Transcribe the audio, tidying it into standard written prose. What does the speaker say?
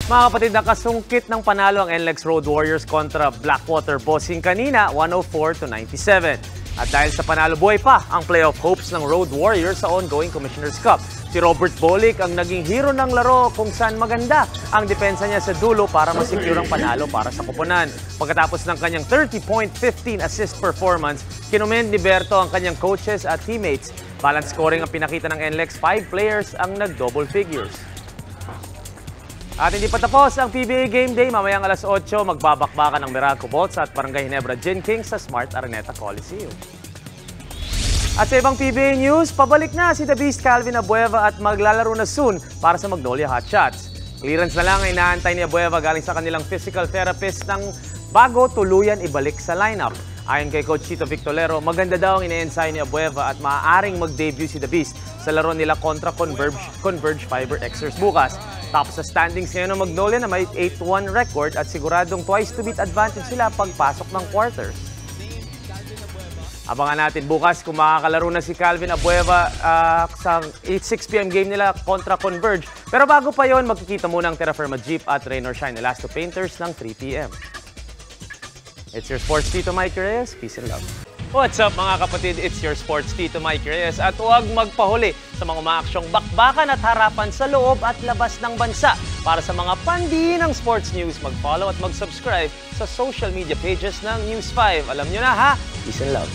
Mga kapatid, nakasungkit ng panalo ang NLEX Road Warriors kontra Blackwater Bossing kanina, 104-97. At dahil sa panalo, buhay pa ang playoff hopes ng Road Warriors sa ongoing Commissioner's Cup. Si Robert Bolick ang naging hero ng laro kung saan maganda ang depensa niya sa dulo para masecure ang panalo para sa koponan. Pagkatapos ng kanyang 30-point, 15 assist performance, kinomend ni Berto ang kanyang coaches at teammates. Balance scoring ang pinakita ng NLEX, 5 players ang nag-double figures. At hindi pa tapos ang PBA Game Day. Mamayang alas 8, magbabakbakan ng Meralco Bolts at Barangay Ginebra Gin Kings sa Smart Araneta Coliseum. At sa ibang PBA news, pabalik na si The Beast Calvin Abueva at maglalaro na soon para sa Magnolia Hotshots. Clearance na lang ang inaantay ni Abueva galing sa kanilang physical therapist ng bago tuluyan ibalik sa lineup. Ayon kay Coach Chito Victolero, maganda daw ang ine-ensayo ni Abueva at maaaring mag-debut si The Beast sa laro nila kontra Converge Fiber Xers bukas. Tapos sa standings ngayon ng Magnolia na may 8-1 record at siguradong twice-to-beat advantage sila pagpasok ng quarters. Abangan natin bukas kung makakalaro na si Calvin Abueva sa 6 p.m. game nila kontra Converge. Pero bago pa yon, magkikita muna ang Terra Firma Jeep at Rain or Shine Elasto Painters ng 3 p.m. It's your sports Tito Mike Reyes. Peace and love. What's up mga kapatid? It's your sports Tito Mike Reyes. At huwag magpahuli sa mga umaaksyong bakbakan at harapan sa loob at labas ng bansa. Para sa mga pandinang sports news, mag-follow at mag-subscribe sa social media pages ng News 5. Alam nyo na ha? Peace and love.